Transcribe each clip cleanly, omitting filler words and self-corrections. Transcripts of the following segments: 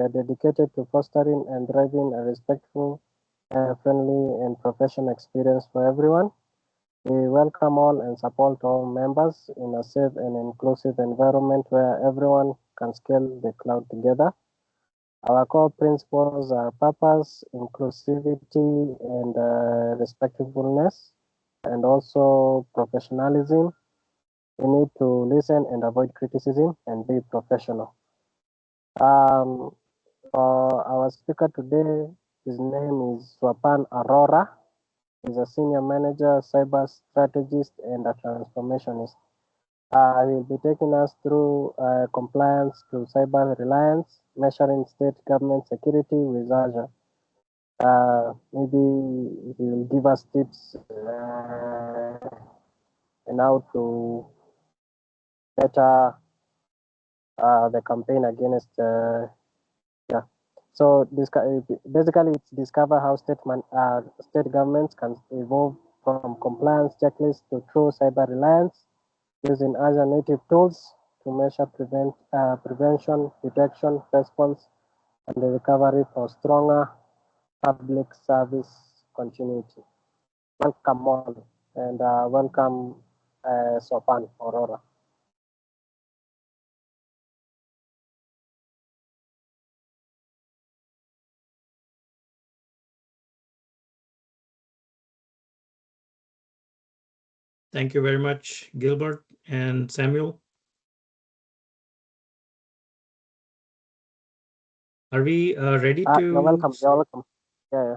we are dedicated to fostering and driving a respectful, friendly, and professional experience for everyone. We welcome all and support all members in a safe and inclusive environment where everyone can scale the cloud together. Our core principles are purpose, inclusivity, and respectfulness, and also professionalism. We need to listen and avoid criticism and be professional. Um, for our speaker today, his name is Swapan Arora. He's a senior manager, cyber strategist, and a transformationist. He'll be taking us through compliance to cyber reliance, measuring state government security with Azure. Maybe he will give us tips on how to better the campaign against yeah. So basically, it's discover how state governments can evolve from compliance checklists to true cyber reliance using Azure-native tools to measure prevention, detection, response, and the recovery for stronger public service continuity. Welcome all, and welcome Sopan Aurora. Thank you very much, Gilbert and Samuel. Are we ready to? You're welcome. You're welcome. Yeah.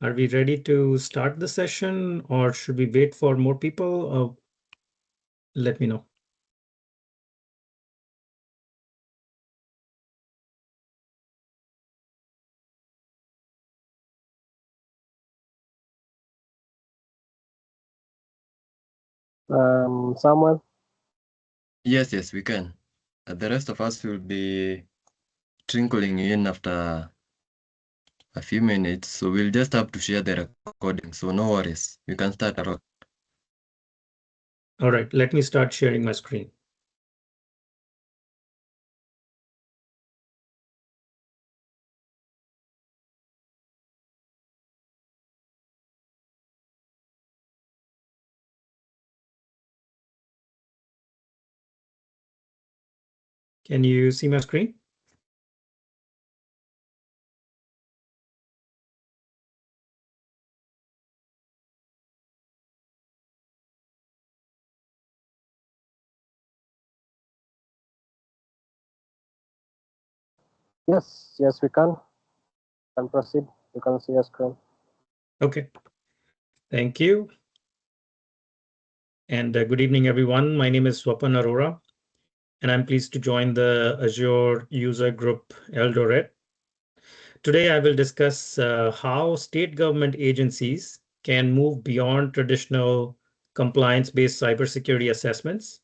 Are we ready to start the session, or should we wait for more people? Let me know. Samuel? Yes, we can. The rest of us will be trickling in after a few minutes, so we'll just have to share the recording, so no worries. You can start, Arok. All right, let me start sharing my screen. Can you see my screen? Yes, we can. Can proceed. You can see your screen. Okay, thank you. And good evening, everyone. My name is Swapan Arora, and I'm pleased to join the Azure user group Eldoret. Today, I will discuss how state government agencies can move beyond traditional compliance-based cybersecurity assessments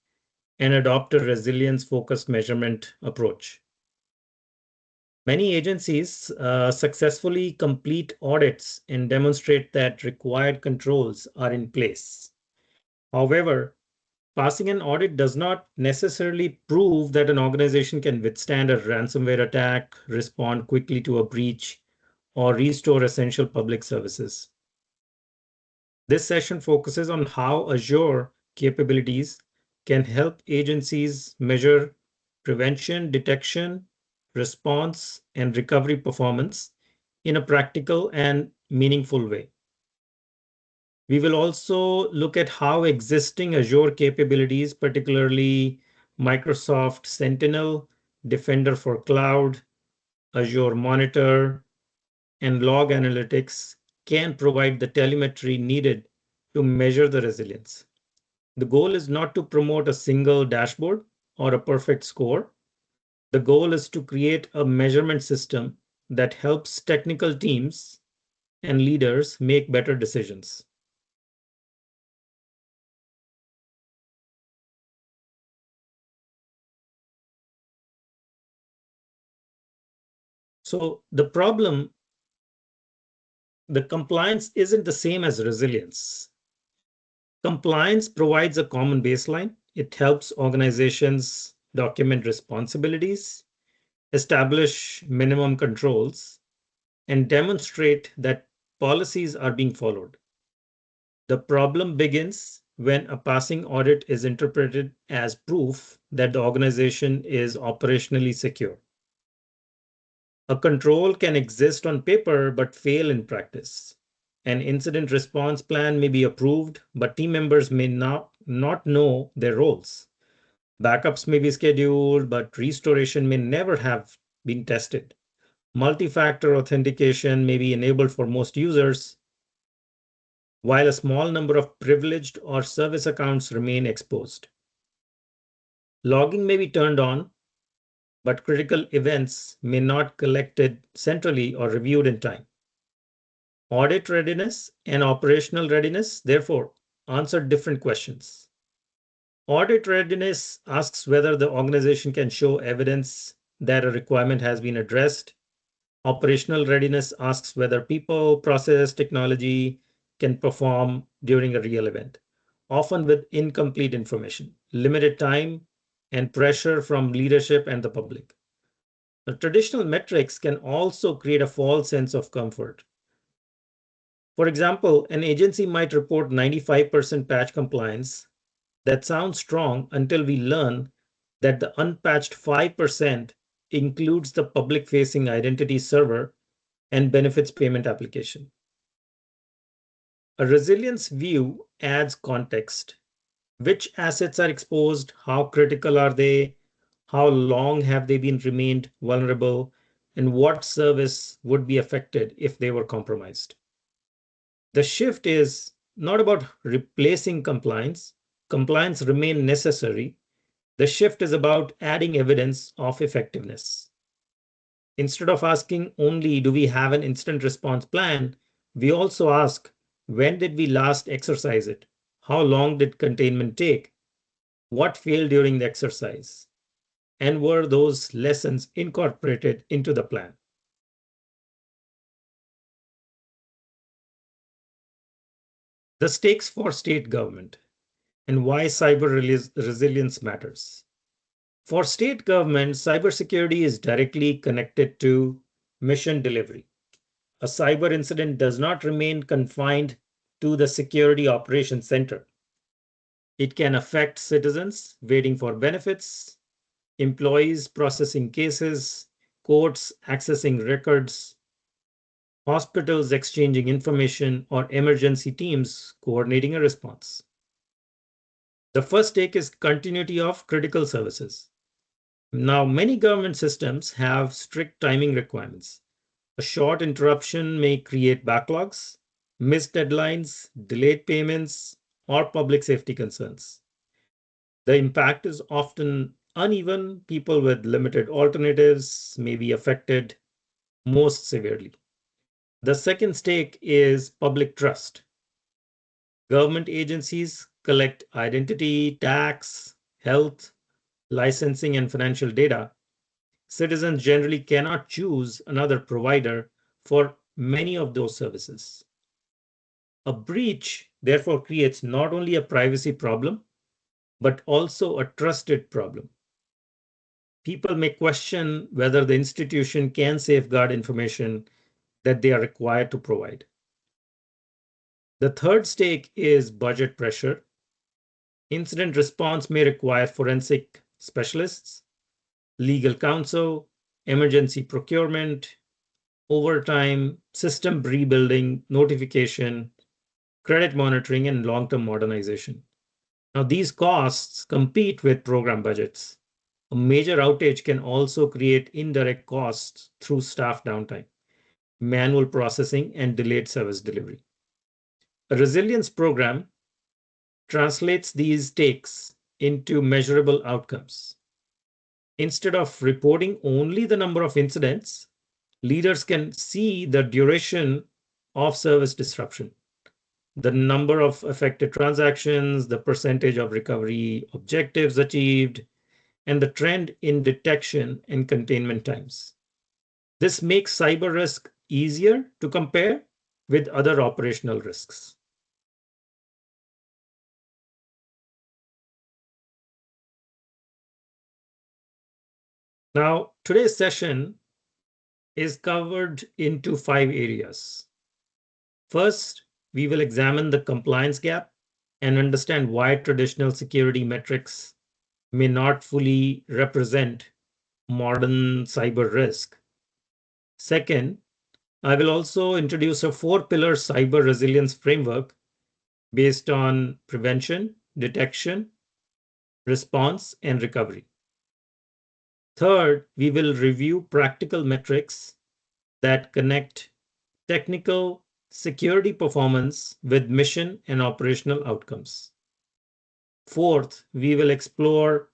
and adopt a resilience-focused measurement approach. Many agencies successfully complete audits and demonstrate that required controls are in place. However, passing an audit does not necessarily prove that an organization can withstand a ransomware attack, respond quickly to a breach, or restore essential public services. This session focuses on how Azure capabilities can help agencies measure prevention, detection, response, and recovery performance in a practical and meaningful way. We will also look at how existing Azure capabilities, particularly Microsoft Sentinel, Defender for Cloud, Azure Monitor, and log analytics can provide the telemetry needed to measure the resilience. The goal is not to promote a single dashboard or a perfect score. The goal is to create a measurement system that helps technical teams and leaders make better decisions. So the compliance isn't the same as resilience. Compliance provides a common baseline. It helps organizations document responsibilities, establish minimum controls, and demonstrate that policies are being followed. The problem begins when a passing audit is interpreted as proof that the organization is operationally secure. A control can exist on paper but fail in practice. An incident response plan may be approved, but team members may not know their roles. Backups may be scheduled, but restoration may never have been tested. Multi-factor authentication may be enabled for most users, while a small number of privileged or service accounts remain exposed. Logging may be turned on, but critical events may not be collected centrally or reviewed in time. Audit readiness and operational readiness, therefore, answer different questions. Audit readiness asks whether the organization can show evidence that a requirement has been addressed. Operational readiness asks whether people, process, technology can perform during a real event, often with incomplete information, limited time, and pressure from leadership and the public. The traditional metrics can also create a false sense of comfort. For example, an agency might report 95% patch compliance. That sounds strong until we learn that the unpatched 5% includes the public-facing identity server and benefits payment application. A resilience view adds context. Which assets are exposed? How critical are they? How long have they been remained vulnerable? And what service would be affected if they were compromised? The shift is not about replacing compliance. Compliance remains necessary. The shift is about adding evidence of effectiveness. Instead of asking only, do we have an incident response plan? We also ask, when did we last exercise it? How long did containment take? What failed during the exercise? And were those lessons incorporated into the plan? The stakes for state government and why cyber resilience matters. For state government, cybersecurity is directly connected to mission delivery. A cyber incident does not remain confined to the security operations center. It can affect citizens waiting for benefits, employees processing cases, courts accessing records, hospitals exchanging information, or emergency teams coordinating a response. The first stake is continuity of critical services. Now, many government systems have strict timing requirements. A short interruption may create backlogs, missed deadlines, delayed payments, or public safety concerns. The impact is often uneven. People with limited alternatives may be affected most severely. The second stake is public trust. Government agencies collect identity, tax, health, licensing, and financial data. Citizens generally cannot choose another provider for many of those services. A breach, therefore, creates not only a privacy problem, but also a trusted problem. People may question whether the institution can safeguard information that they are required to provide. The third stake is budget pressure. Incident response may require forensic specialists, legal counsel, emergency procurement, overtime, system rebuilding, notification, credit monitoring, and long-term modernization. Now, these costs compete with program budgets. A major outage can also create indirect costs through staff downtime, manual processing, and delayed service delivery. A resilience program translates these stakes into measurable outcomes. Instead of reporting only the number of incidents, leaders can see the duration of service disruption, the number of affected transactions, the percentage of recovery objectives achieved, and the trend in detection and containment times. This makes cyber risk easier to compare with other operational risks. Now, today's session is covered into 5 areas. First, we will examine the compliance gap and understand why traditional security metrics may not fully represent modern cyber risk. Second, I will also introduce a 4-pillar cyber resilience framework based on prevention, detection, response, and recovery. Third, we will review practical metrics that connect technical security performance with mission and operational outcomes. Fourth, we will explore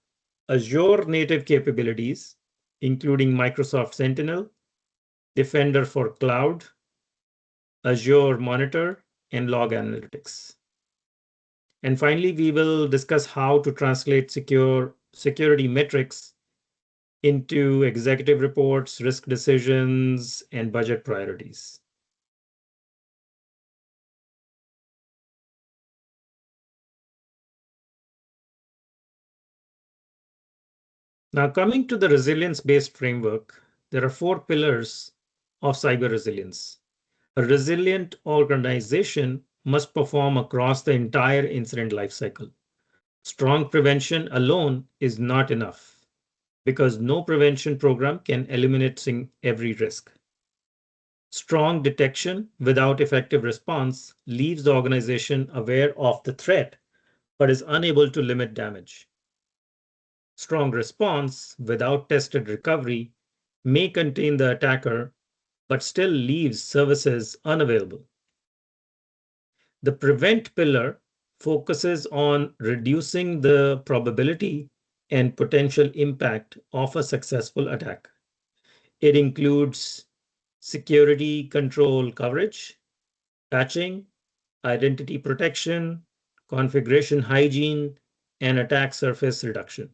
Azure-native capabilities, including Microsoft Sentinel, Defender for Cloud, Azure Monitor, and log analytics. And finally, we will discuss how to translate security metrics into executive reports, risk decisions, and budget priorities. Now, coming to the resilience-based framework, there are 4 pillars of cyber resilience. A resilient organization must perform across the entire incident lifecycle. Strong prevention alone is not enough because no prevention program can eliminate every risk. Strong detection without effective response leaves the organization aware of the threat but is unable to limit damage. Strong response without tested recovery may contain the attacker but still leaves services unavailable. The prevent pillar focuses on reducing the probability and potential impact of a successful attack. It includes security control coverage, patching, identity protection, configuration hygiene, and attack surface reduction.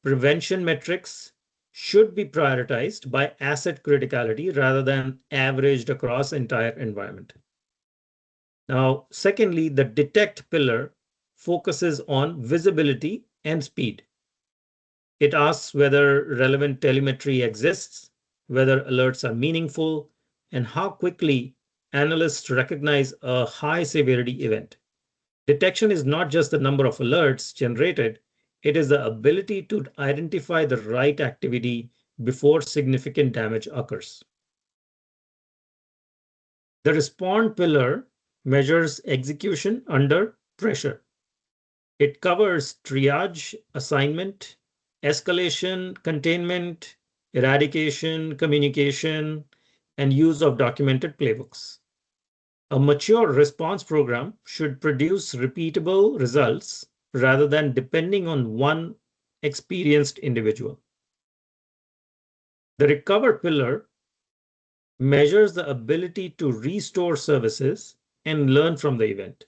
Prevention metrics should be prioritized by asset criticality rather than averaged across entire environment. Now, secondly, the detect pillar focuses on visibility and speed. It asks whether relevant telemetry exists, whether alerts are meaningful, and how quickly analysts recognize a high severity event. Detection is not just the number of alerts generated, it is the ability to identify the right activity before significant damage occurs. The respond pillar measures execution under pressure. It covers triage, assignment, escalation, containment, eradication, communication, and use of documented playbooks. A mature response program should produce repeatable results rather than depending on one experienced individual. The recover pillar measures the ability to restore services and learn from the event.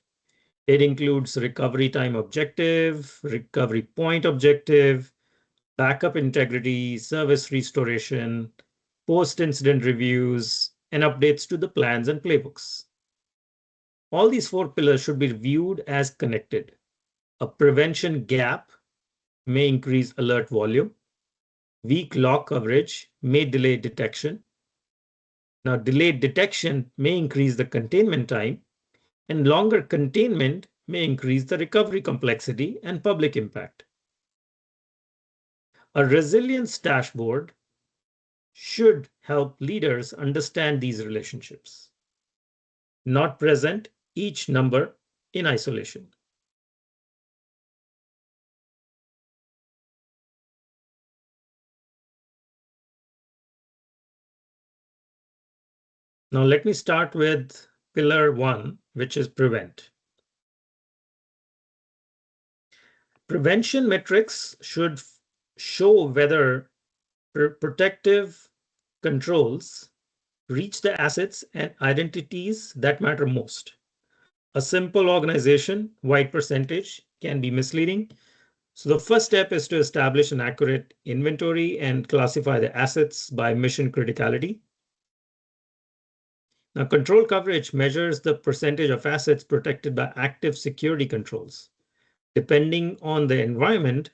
It includes recovery time objective, recovery point objective, backup integrity, service restoration, post-incident reviews, and updates to the plans and playbooks. All these 4 pillars should be viewed as connected. A prevention gap may increase alert volume. Weak log coverage may delay detection. Now, delayed detection may increase the containment time, and longer containment may increase the recovery complexity and public impact. A resilience dashboard should help leaders understand these relationships, not present each number in isolation. Now, let me start with pillar 1, which is prevent. Prevention metrics should show whether protective controls reach the assets and identities that matter most. A simple organization-wide percentage can be misleading. So the first step is to establish an accurate inventory and classify the assets by mission criticality. Now, control coverage measures the percentage of assets protected by active security controls. Depending on the environment,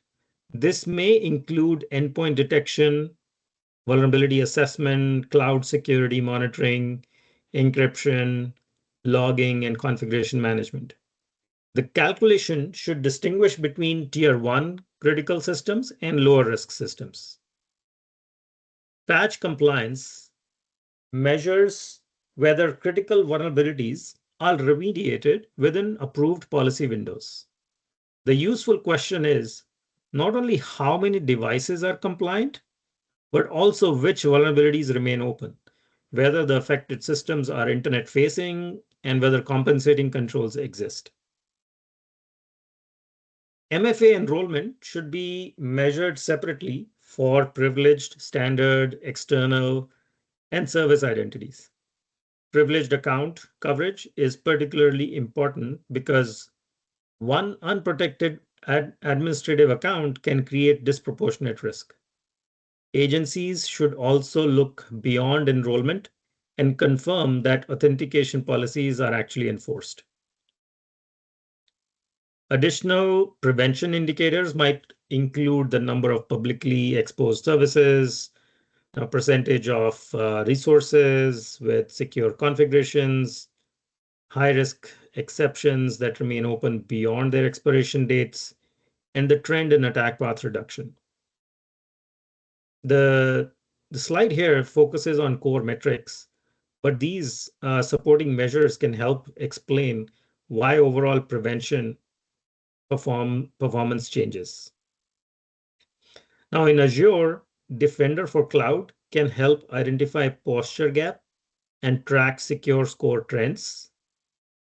This may include endpoint detection, vulnerability assessment, cloud security monitoring, encryption, logging, and configuration management. The calculation should distinguish between tier 1 critical systems and lower risk systems. Patch compliance measures whether critical vulnerabilities are remediated within approved policy windows. The useful question is not only how many devices are compliant, but also which vulnerabilities remain open, whether the affected systems are internet facing, and whether compensating controls exist. MFA enrollment should be measured separately for privileged, standard, external, and service identities. Privileged account coverage is particularly important because one unprotected administrative account can create disproportionate risk. Agencies should also look beyond enrollment and confirm that authentication policies are actually enforced. Additional prevention indicators might include the number of publicly exposed services, a percentage of resources with secure configurations, high-risk exceptions that remain open beyond their expiration dates, and the trend in attack path reduction. The slide here focuses on core metrics, but these supporting measures can help explain why overall prevention performance changes. Now in Azure, Defender for Cloud can help identify posture gap and track secure score trends.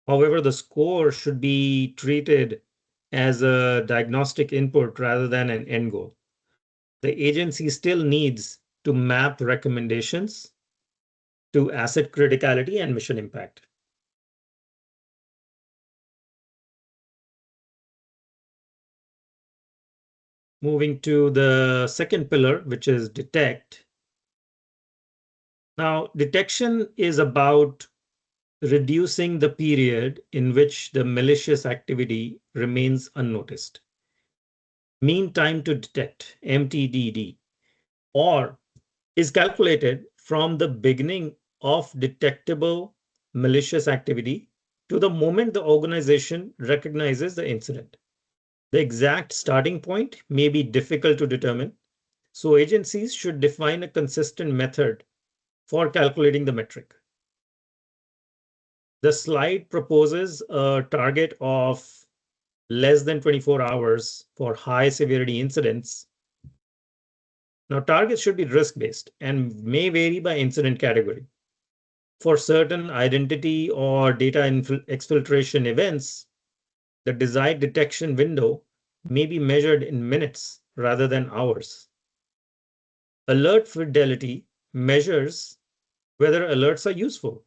However, the score should be treated as a diagnostic input rather than an end goal. The agency still needs to map recommendations to asset criticality and mission impact. Moving to the second pillar, which is detect. Now, detection is about reducing the period in which the malicious activity remains unnoticed. Mean time to detect, MTDD, or is calculated from the beginning of detectable malicious activity to the moment the organization recognizes the incident. The exact starting point may be difficult to determine, so agencies should define a consistent method for calculating the metric. The slide proposes a target of less than 24 hours for high severity incidents. Now, targets should be risk-based and may vary by incident category. For certain identity or data exfiltration events, the desired detection window may be measured in minutes rather than hours. Alert fidelity measures whether alerts are useful.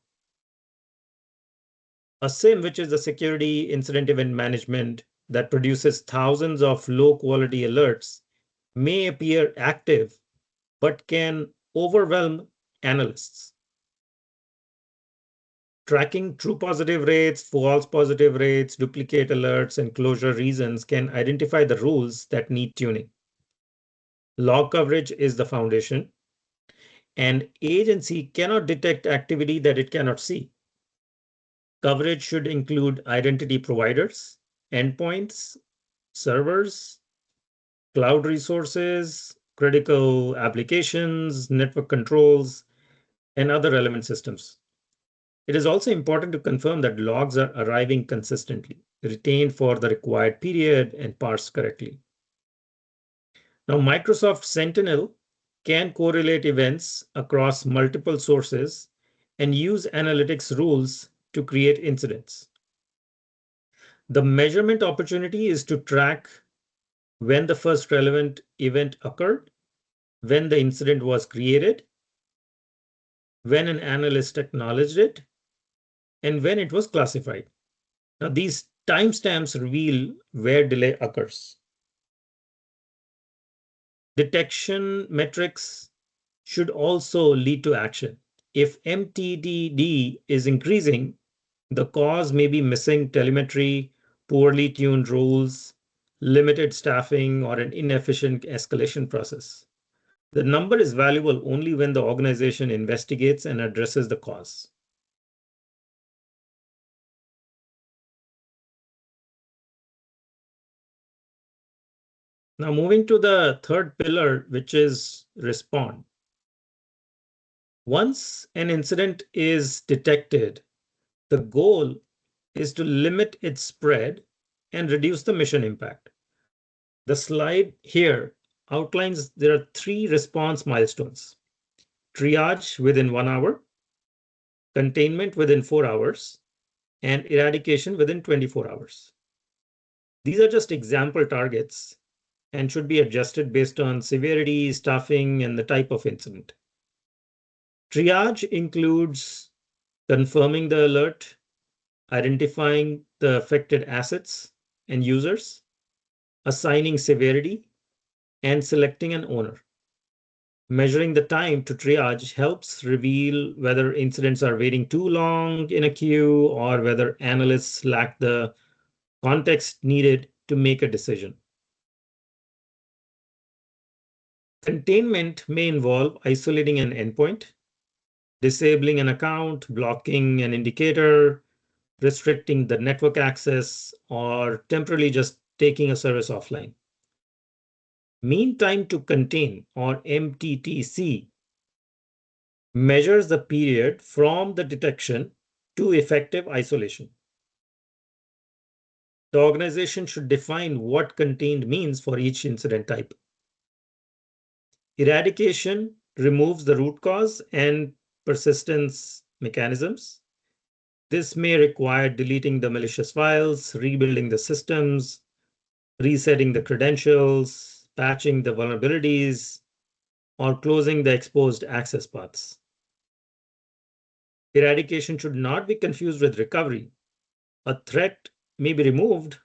A SIEM, which is the Security Incident Event Management, that produces thousands of low-quality alerts, may appear active, but can overwhelm analysts. Tracking true positive rates, false positive rates, duplicate alerts, and closure reasons can identify the rules that need tuning. Log coverage is the foundation, and agency cannot detect activity that it cannot see. Coverage should include identity providers, endpoints, servers, cloud resources, critical applications, network controls, and other relevant systems. It is also important to confirm that logs are arriving consistently, retained for the required period, and parsed correctly. Now, Microsoft Sentinel can correlate events across multiple sources and use analytics rules to create incidents. The measurement opportunity is to track when the first relevant event occurred, when the incident was created, when an analyst acknowledged it, and when it was classified. Now, these timestamps reveal where delay occurs. Detection metrics should also lead to action. If MTDD is increasing, the cause may be missing telemetry, poorly tuned rules, limited staffing, or an inefficient escalation process. The number is valuable only when the organization investigates and addresses the cause. Now, moving to the third pillar, which is respond. Once an incident is detected, the goal is to limit its spread and reduce the mission impact. The slide here outlines there are 3 response milestones: triage within 1 hour, containment within 4 hours, and eradication within 24 hours. These are just example targets and should be adjusted based on severity, staffing, and the type of incident. Triage includes confirming the alert, identifying the affected assets and users, assigning severity, and selecting an owner. Measuring the time to triage helps reveal whether incidents are waiting too long in a queue or whether analysts lack the context needed to make a decision. Containment may involve isolating an endpoint, disabling an account, blocking an indicator, restricting the network access, or temporarily just taking a service offline. Mean time to contain, or MTTC, measures the period from the detection to effective isolation. The organization should define what contained means for each incident type. Eradication removes the root cause and persistence mechanisms. This may require deleting the malicious files, rebuilding the systems, resetting the credentials, patching the vulnerabilities, or closing the exposed access paths. Eradication should not be confused with recovery. A threat may be removed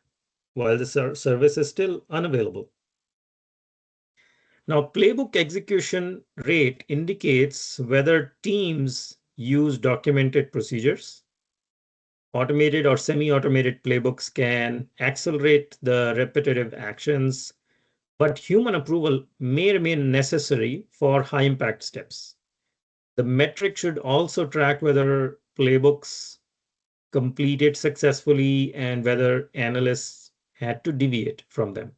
while the service is still unavailable. Now, playbook execution rate indicates whether teams use documented procedures. Automated or semi-automated playbooks can accelerate the repetitive actions, but human approval may remain necessary for high-impact steps. The metric should also track whether playbooks completed successfully and whether analysts had to deviate from them.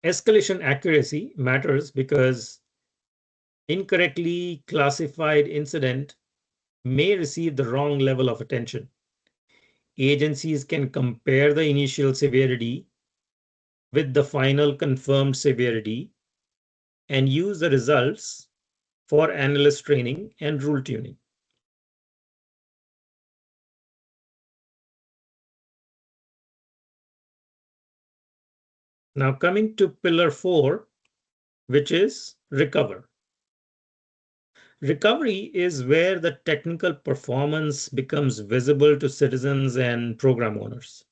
Escalation accuracy matters because incorrectly classified incident may receive the wrong level of attention. Agencies can compare the initial severity with the final confirmed severity and use the results for analyst training and rule tuning. Now coming to pillar 4, which is recover. Recovery is where the technical performance becomes visible to citizens and program owners.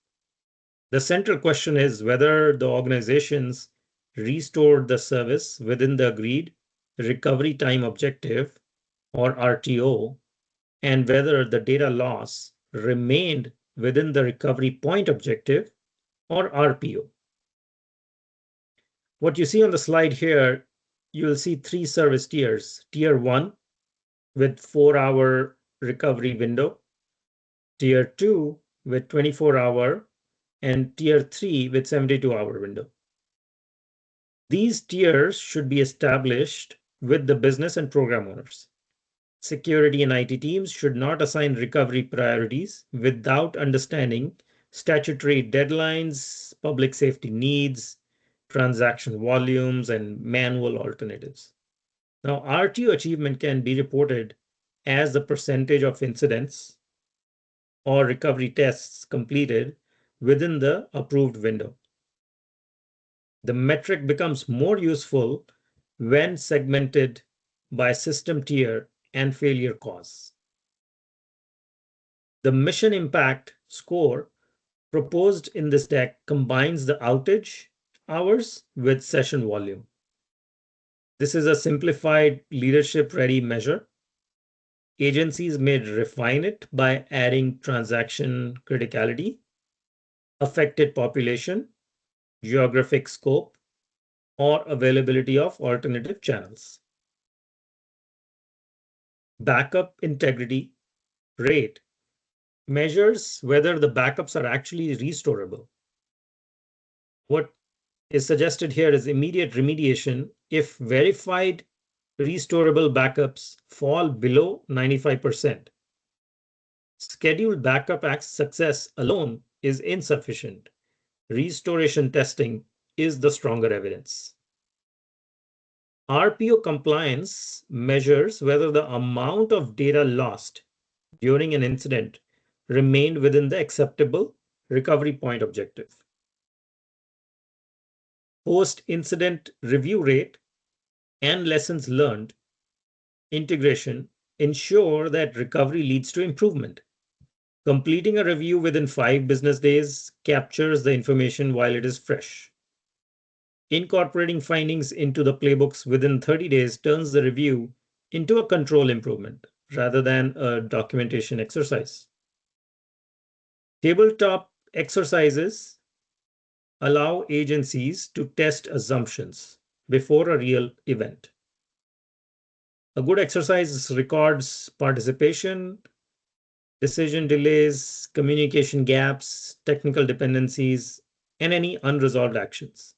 The central question is whether the organizations restored the service within the agreed recovery time objective, or RTO, and whether the data loss remained within the recovery point objective, or RPO. What you see on the slide here, you will see 3 service tiers. Tier 1 with 4-hour recovery window, Tier 2 with 24-hour, and Tier 3 with 72-hour window. These tiers should be established with the business and program owners. Security and IT teams should not assign recovery priorities without understanding statutory deadlines, public safety needs, transaction volumes, and manual alternatives. Now, RTO achievement can be reported as the percentage of incidents or recovery tests completed within the approved window. The metric becomes more useful when segmented by system tier and failure cause. The mission impact score proposed in this deck combines the outage hours with session volume. This is a simplified leadership-ready measure. Agencies may refine it by adding transaction criticality, affected population, geographic scope, or availability of alternative channels. Backup integrity rate measures whether the backups are actually restorable. What is suggested here is immediate remediation if verified restorable backups fall below 95%. Scheduled backup success alone is insufficient. Restoration testing is the stronger evidence. RPO compliance measures whether the amount of data lost during an incident remained within the acceptable recovery point objective. Post-incident review rate and lessons learned integration ensure that recovery leads to improvement. Completing a review within 5 business days captures the information while it is fresh. Incorporating findings into the playbooks within 30 days turns the review into a control improvement rather than a documentation exercise. Tabletop exercises allow agencies to test assumptions before a real event. A good exercise records participation, decision delays, communication gaps, technical dependencies, and any unresolved actions.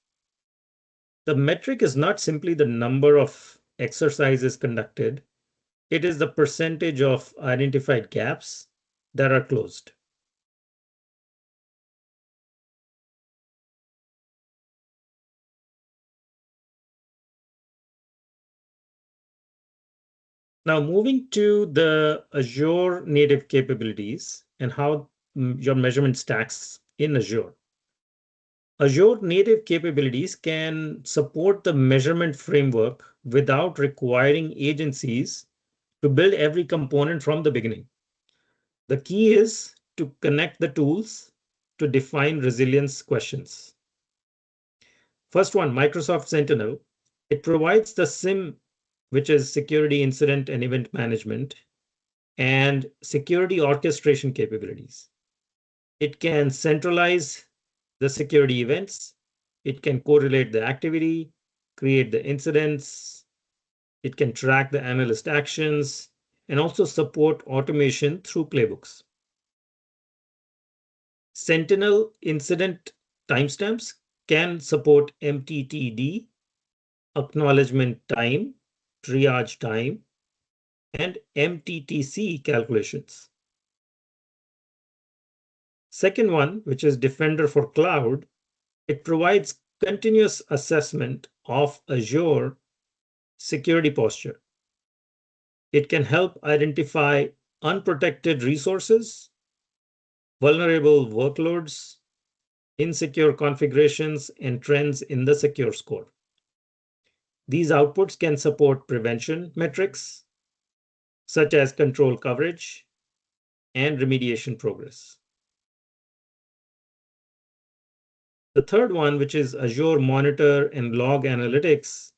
The metric is not simply the number of exercises conducted, it is the percentage of identified gaps that are closed. Now, moving to the Azure native capabilities and how your measurement stacks in Azure. Azure native capabilities can support the measurement framework without requiring agencies to build every component from the beginning. The key is to connect the tools to define resilience questions. First one, Microsoft Sentinel. It provides the SIEM, which is security incident and event management, and security orchestration capabilities. It can centralize the security events. It can correlate the activity, create the incidents. It can track the analyst actions and also support automation through playbooks. Sentinel incident timestamps can support MTTD, acknowledgement time, triage time, and MTTC calculations. Second one, which is Defender for Cloud, it provides continuous assessment of Azure security posture. It can help identify unprotected resources, vulnerable workloads, insecure configurations, and trends in the secure score. These outputs can support prevention metrics, such as control coverage and remediation progress. The third one, which is Azure Monitor and Log Analytics,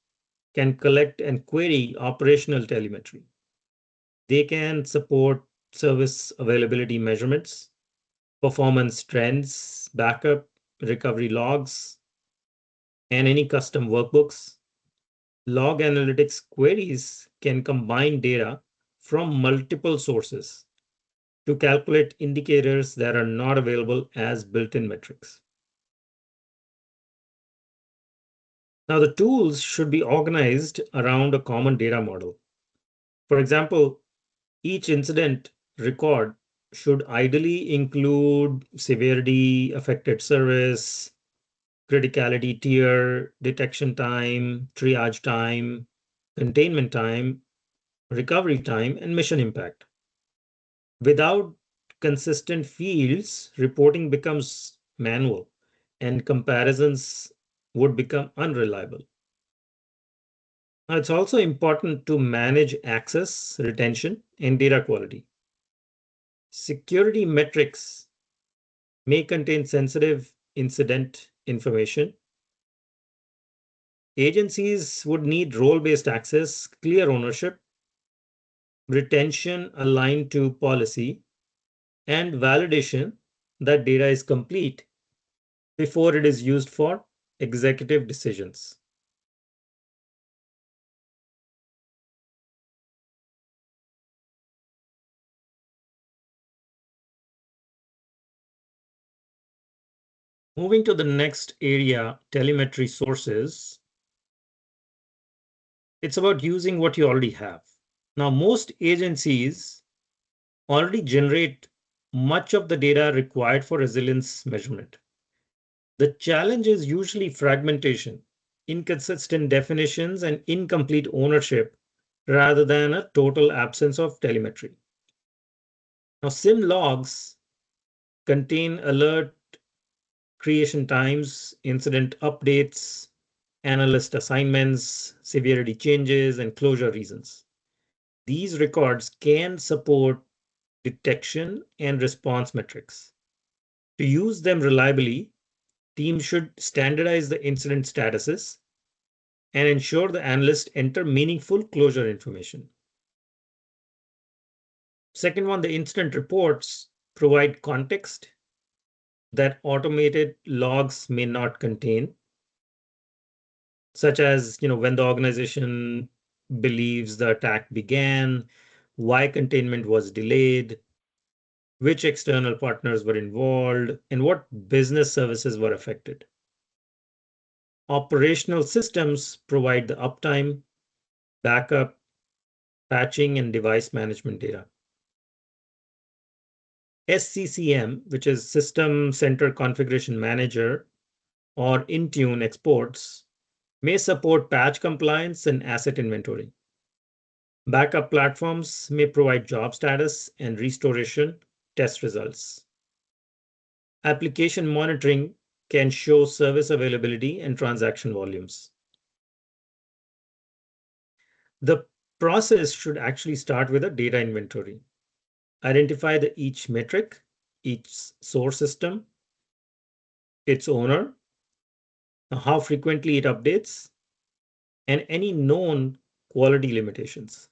can collect and query operational telemetry. They can support service availability measurements, performance trends, backup, recovery logs, and any custom workbooks. Log analytics queries can combine data from multiple sources to calculate indicators that are not available as built-in metrics. Now, the tools should be organized around a common data model. For example, each incident record should ideally include severity, affected service, criticality tier, detection time, triage time, containment time, recovery time, and mission impact. Without consistent fields, reporting becomes manual and comparisons would become unreliable. Now, it's also important to manage access, retention, and data quality. Security metrics may contain sensitive incident information. Agencies would need role-based access, clear ownership, retention aligned to policy, and validation that data is complete before it is used for executive decisions. Moving to the next area, telemetry sources. It's about using what you already have. Now, most agencies already generate much of the data required for resilience measurement. The challenge is usually fragmentation, inconsistent definitions, and incomplete ownership rather than a total absence of telemetry. Now, SIEM logs contain alert creation times, incident updates, analyst assignments, severity changes, and closure reasons. These records can support detection and response metrics. To use them reliably, teams should standardize the incident statuses and ensure the analysts enter meaningful closure information. Second one, the incident reports provide context that automated logs may not contain, such as when the organization believes the attack began, why containment was delayed, which external partners were involved, and what business services were affected. Operational systems provide the uptime, backup, patching, and device management data. SCCM, which is System Center Configuration Manager, or Intune exports, may support patch compliance and asset inventory. Backup platforms may provide job status and restoration test results. Application monitoring can show service availability and transaction volumes. The process should actually start with a data inventory. Identify each metric, each source system, its owner, how frequently it updates, and any known quality limitations.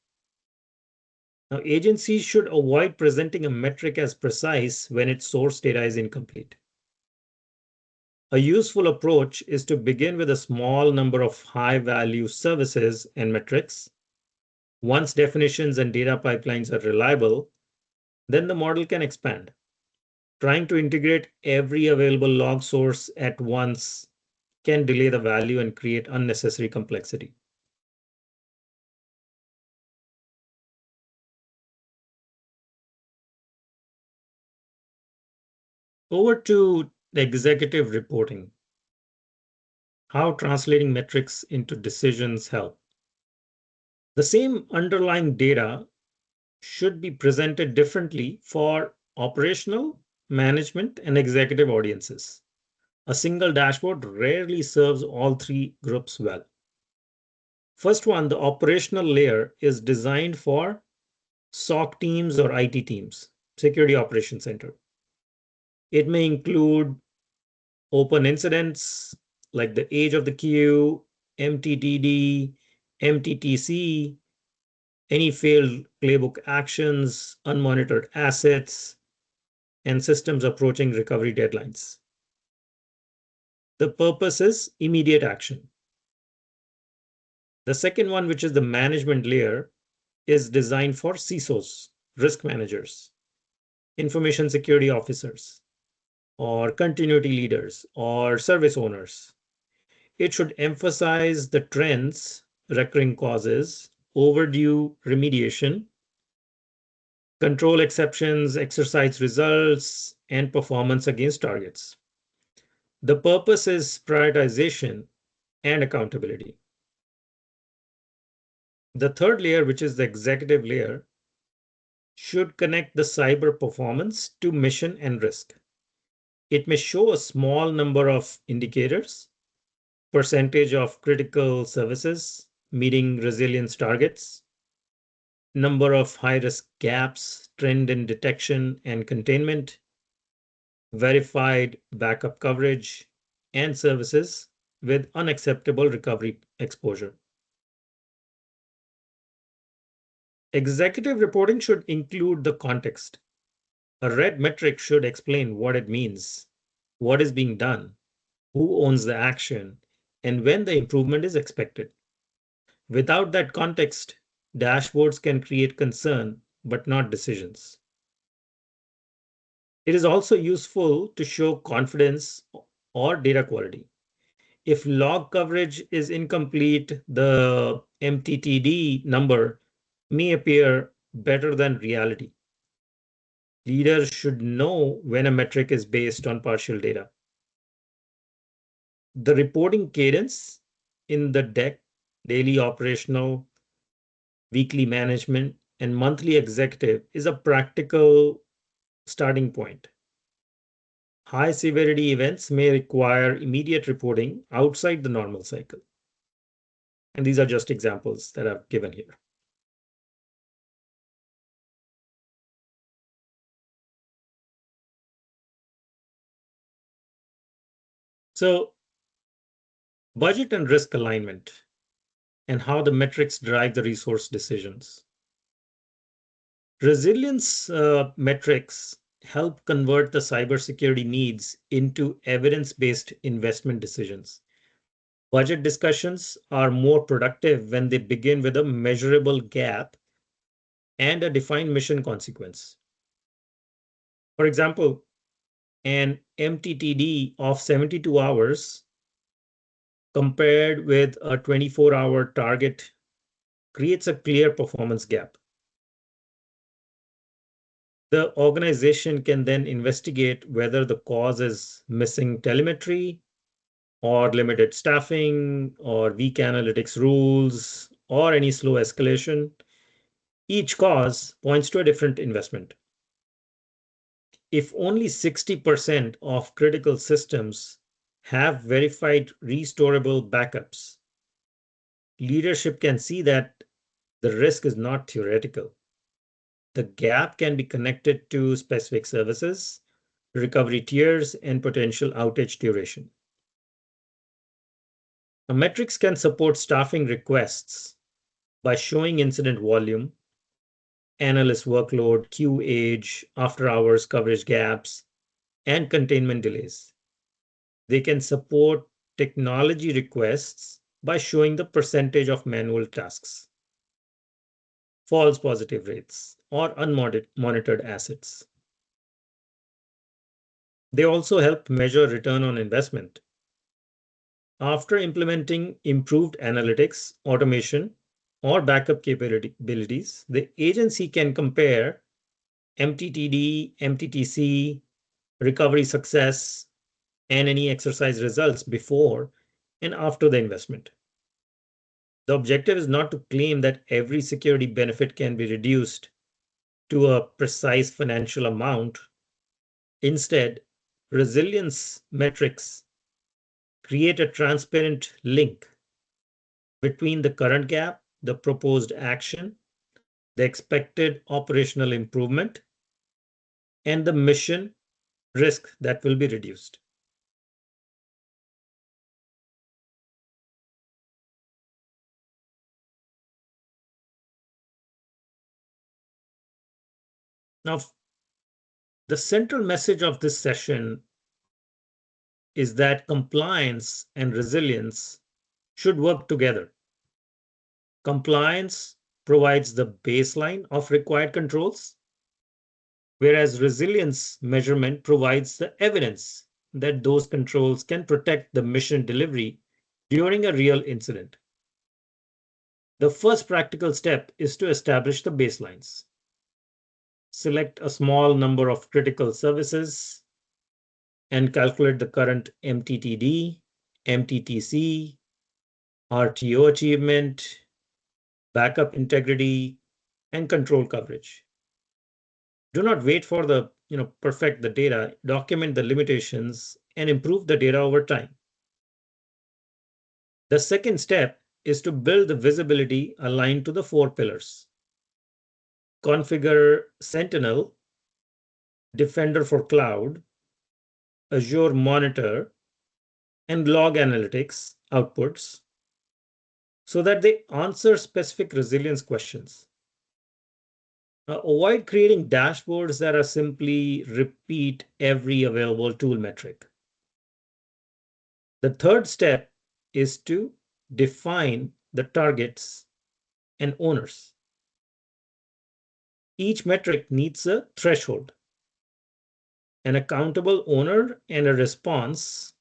Now, agencies should avoid presenting a metric as precise when its source data is incomplete. A useful approach is to begin with a small number of high-value services and metrics. Once definitions and data pipelines are reliable, then the model can expand. Trying to integrate every available log source at once can delay the value and create unnecessary complexity. Over to executive reporting. How translating metrics into decisions help. The same underlying data should be presented differently for operational, management, and executive audiences. A single dashboard rarely serves all three groups well. First one, the operational layer is designed for SOC teams or IT teams, Security Operations Center. It may include open incidents like the age of the queue, MTTD, MTTC, any failed playbook actions, unmonitored assets, and systems approaching recovery deadlines. The purpose is immediate action. The second one, which is the management layer, is designed for CISOs, risk managers, information security officers, or continuity leaders, or service owners. It should emphasize the trends, recurring causes, overdue remediation, control exceptions, exercise results, and performance against targets. The purpose is prioritization and accountability. The third layer, which is the executive layer, should connect the cyber performance to mission and risk. It may show a small number of indicators, percentage of critical services meeting resilience targets, number of high-risk gaps, trend in detection and containment, verified backup coverage, and services with unacceptable recovery exposure. Executive reporting should include the context. A red metric should explain what it means, what is being done, who owns the action, and when the improvement is expected. Without that context, dashboards can create concern, but not decisions. It is also useful to show confidence or data quality. If log coverage is incomplete, the MTTD number may appear better than reality. Leaders should know when a metric is based on partial data. The reporting cadence in the deck, daily operational, weekly management, and monthly executive is a practical starting point. High severity events may require immediate reporting outside the normal cycle. And these are just examples that I've given here. So, budget and risk alignment and how the metrics drive the resource decisions. Resilience metrics help convert the cybersecurity needs into evidence-based investment decisions. Budget discussions are more productive when they begin with a measurable gap and a defined mission consequence. For example, an MTTD of 72 hours compared with a 24-hour target creates a clear performance gap. The organization can then investigate whether the cause is missing telemetry or limited staffing or weak analytics rules or any slow escalation. Each cause points to a different investment. If only 60% of critical systems have verified restorable backups, leadership can see that the risk is not theoretical. The gap can be connected to specific services, recovery tiers, and potential outage duration. Now, metrics can support staffing requests by showing incident volume, analyst workload, queue age, after hours coverage gaps, and containment delays. They can support technology requests by showing the percentage of manual tasks, false positive rates, or unmonitored assets. They also help measure return on investment. After implementing improved analytics, automation, or backup capabilities, the agency can compare MTTD, MTTC, recovery success, and any exercise results before and after the investment. The objective is not to claim that every security benefit can be reduced to a precise financial amount. Instead, resilience metrics create a transparent link between the current gap, the proposed action, the expected operational improvement, and the mission risk that will be reduced. Now, the central message of this session is that compliance and resilience should work together. Compliance provides the baseline of required controls, whereas resilience measurement provides the evidence that those controls can protect the mission delivery during a real incident. The first practical step is to establish the baselines. Select a small number of critical services and calculate the current MTTD, MTTC, RTO achievement, backup integrity, and control coverage. Do not wait for the perfect the data, document the limitations, and improve the data over time. The second step is to build the visibility aligned to the 4 pillars. Configure Sentinel, Defender for Cloud, Azure Monitor, and log analytics outputs so that they answer specific resilience questions. Avoid creating dashboards that are simply repeat every available tool metric. The third step is to define the targets and owners. Each metric needs a threshold, an accountable owner, and a response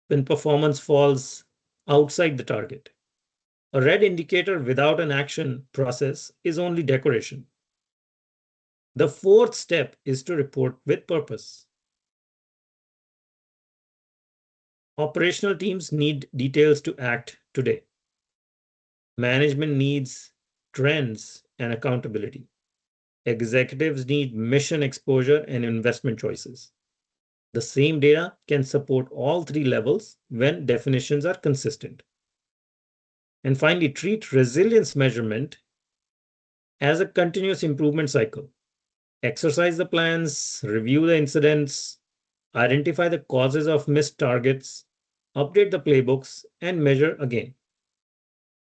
when performance falls outside the target. A red indicator without an action process is only decoration. The fourth step is to report with purpose. Operational teams need details to act today. Management needs trends and accountability. Executives need mission exposure and investment choices. The same data can support all three levels when definitions are consistent. And finally, treat resilience measurement as a continuous improvement cycle. Exercise the plans, review the incidents, identify the causes of missed targets, update the playbooks, and measure again.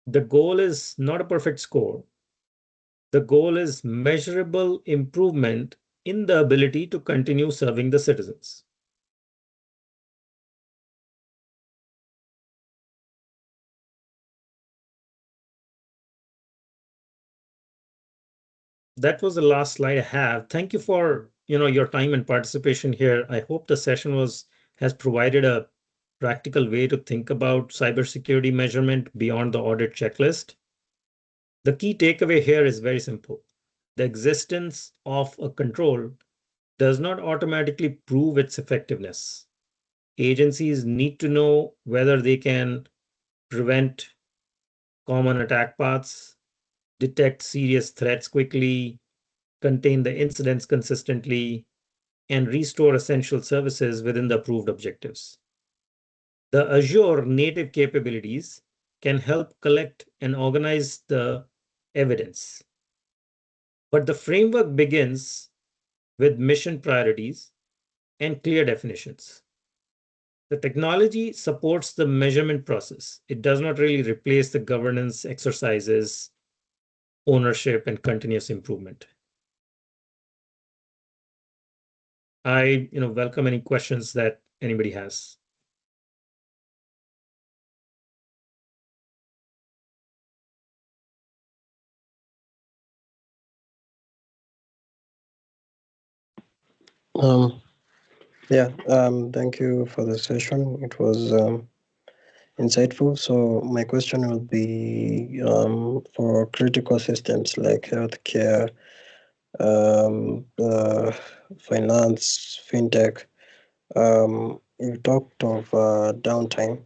The goal is not a perfect score. The goal is measurable improvement in the ability to continue serving the citizens. That was the last slide I have. Thank you for your time and participation here. I hope the session has provided a practical way to think about cybersecurity measurement beyond the audit checklist. The key takeaway here is very simple. The existence of a control does not automatically prove its effectiveness. Agencies need to know whether they can prevent common attack paths, detect serious threats quickly, contain the incidents consistently, and restore essential services within the approved objectives. The Azure native capabilities can help collect and organize the evidence. But the framework begins with mission priorities and clear definitions. The technology supports the measurement process. It does not really replace the governance exercises, ownership, and continuous improvement. I welcome any questions that anybody has. Thank you for the session. It was insightful. So my question will be for critical systems like healthcare, finance, fintech. You talked of downtime.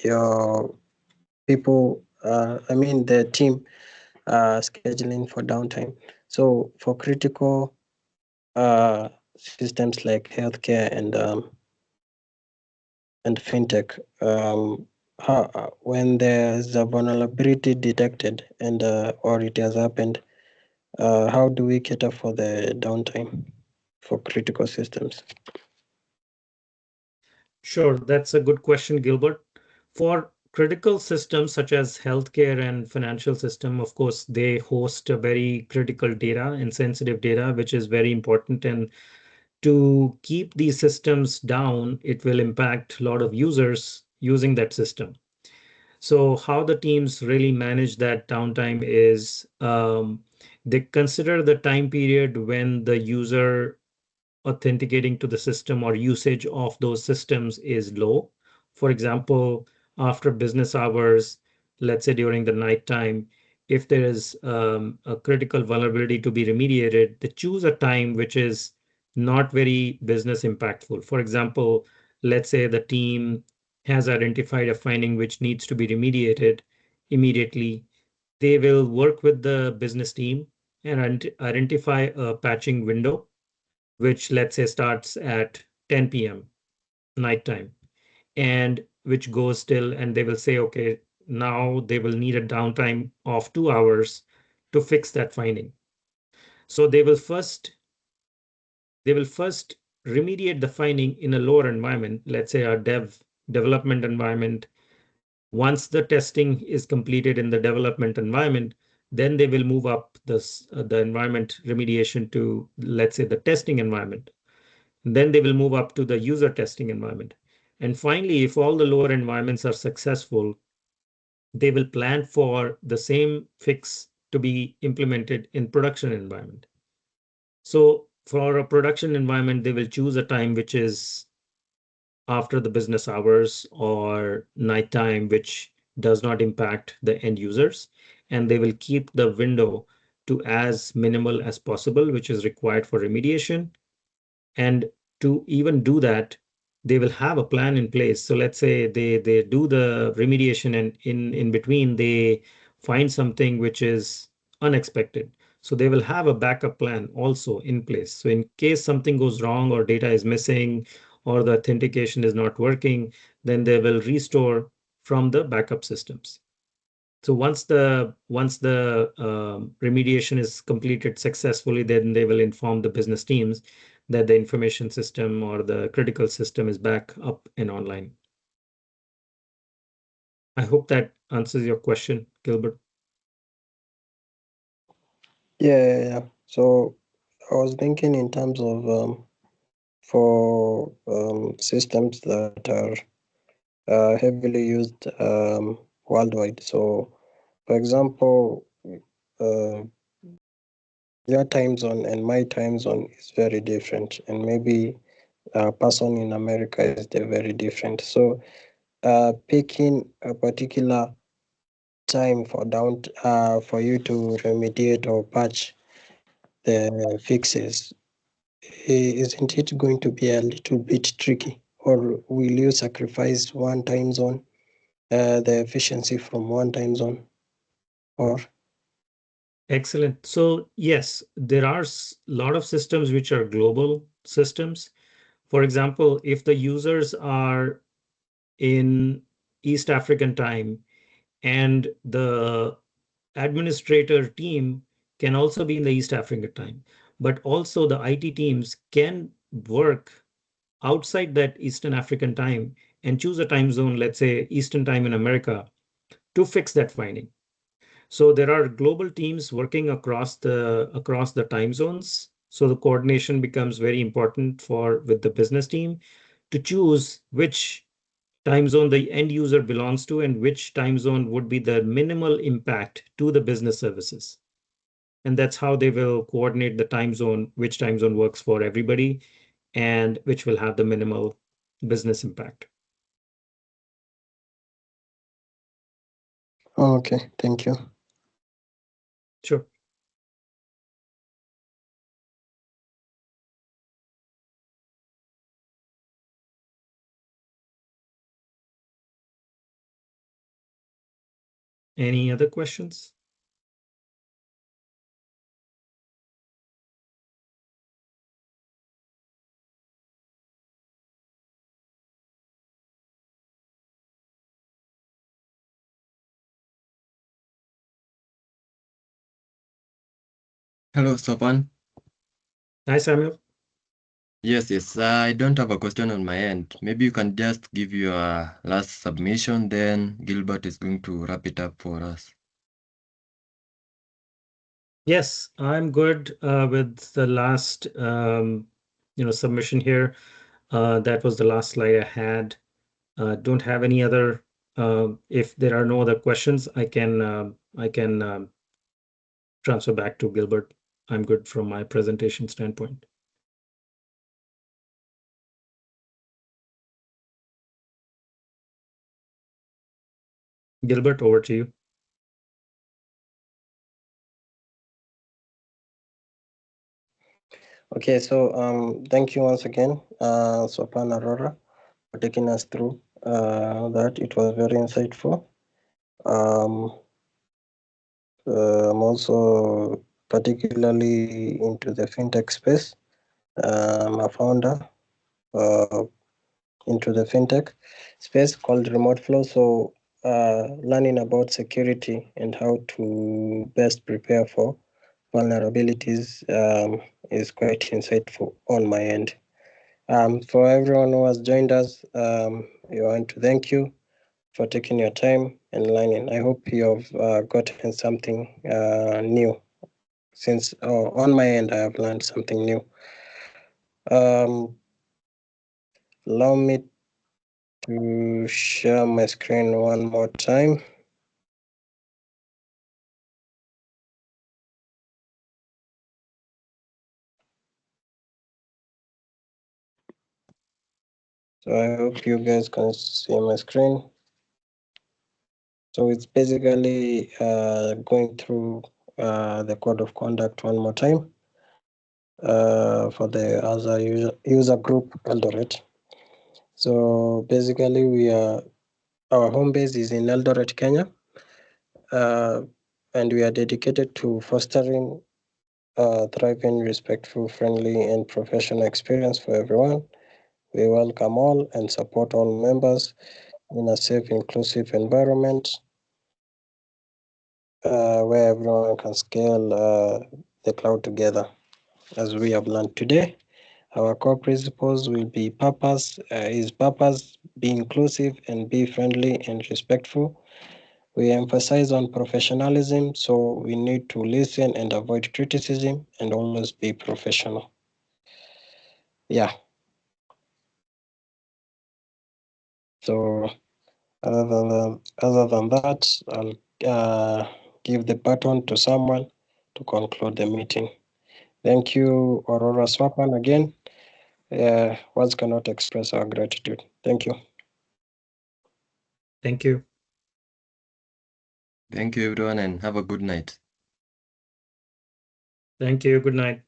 Your people, the team, scheduling for downtime. So for critical systems like healthcare and fintech, when there's a vulnerability detected and or it has happened, how do we cater for the downtime for critical systems? Sure, that's a good question, Gilbert. For critical systems such as healthcare and financial system, of course, they host a very critical data and sensitive data, which is very important. And to keep these systems down, it will impact a lot of users using that system. So how the teams really manage that downtime is they consider the time period when the user authenticating to the system or usage of those systems is low. For example, after business hours, let's say during the nighttime, if there is a critical vulnerability to be remediated, they choose a time which is not very business impactful. For example, let's say the team has identified a finding which needs to be remediated immediately. They will work with the business team and identify a patching window which let's say starts at 10 p.m. nighttime and which goes till, and they will say, okay, now they will need a downtime of 2 hours to fix that finding. So they will first remediate the finding in a lower environment, let's say a development environment. Once the testing is completed in the development environment, then they will move up the environment remediation to, let's say, the testing environment. Then they will move up to the user testing environment. And finally, if all the lower environments are successful, they will plan for the same fix to be implemented in production environment. So for a production environment, they will choose a time which is after the business hours or nighttime, which does not impact the end users. And they will keep the window to as minimal as possible, which is required for remediation. And to even do that, they will have a plan in place. So let's say they do the remediation and in between they find something which is unexpected. So they will have a backup plan also in place. So in case something goes wrong or data is missing or the authentication is not working, then they will restore from the backup systems. So once the remediation is completed successfully, then they will inform the business teams that the information system or the critical system is back up and online. I hope that answers your question, Gilbert. Yeah. So I was thinking in terms of for systems that are heavily used worldwide. So, for example, your time zone and my time zone is very different, and maybe a person in America is very different. So, picking a particular time for for you to remediate or patch the fixes, isn't it going to be a little bit tricky, or will you sacrifice one time zone, the efficiency from one time zone, or? Excellent. So yes, there are a lot of systems which are global systems. For example, if the users are in East African time and the administrator team can also be in the East African time, but also the IT teams can work outside that Eastern African time and choose a time zone, let's say Eastern time in America, to fix that finding. So there are global teams working across the time zones. So the coordination becomes very important with the business team to choose which time zone the end user belongs to and which time zone would be the minimal impact to the business services. And that's how they will coordinate the time zone, which time zone works for everybody and which will have the minimal business impact. Okay, thank you. Sure. Any other questions? Hello, Sopan. Hi, Samuel. Yes. I don't have a question on my end. Maybe you can just give your last submission, then Gilbert is going to wrap it up for us. Yes, I'm good with the last submission here. That was the last slide I had. Don't have any other. If there are no other questions, I can transfer back to Gilbert. I'm good from my presentation standpoint. Gilbert, over to you. Okay, so thank you once again, Sopan Aurora, for taking us through that. It was very insightful. I'm also particularly into the fintech space. I'm a founder into the fintech space called Remote Flow. So learning about security and how to best prepare for vulnerabilities is quite insightful on my end. For everyone who has joined us, we want to thank you for taking your time and learning. I hope you have gotten something new. Since on my end, I have learned something new. Allow me to share my screen one more time. So I hope you guys can see my screen. So it's basically going through the code of conduct one more time for the Azure user group Eldoret. So basically our home base is in Eldoret, Kenya, and we are dedicated to fostering thriving, respectful, friendly, and professional experience for everyone. We welcome all and support all members in a safe, inclusive environment where everyone can scale the cloud together. As we have learned today, our core principles will be purpose, be inclusive and be friendly and respectful. We emphasize on professionalism, so we need to listen and avoid criticism and always be professional. Yeah. So other than that, I'll give the baton to someone to conclude the meeting. Thank you, Aurora Swapan, again. Words cannot express our gratitude. Thank you. Thank you. Thank you, everyone, and have a good night. Thank you. Good night.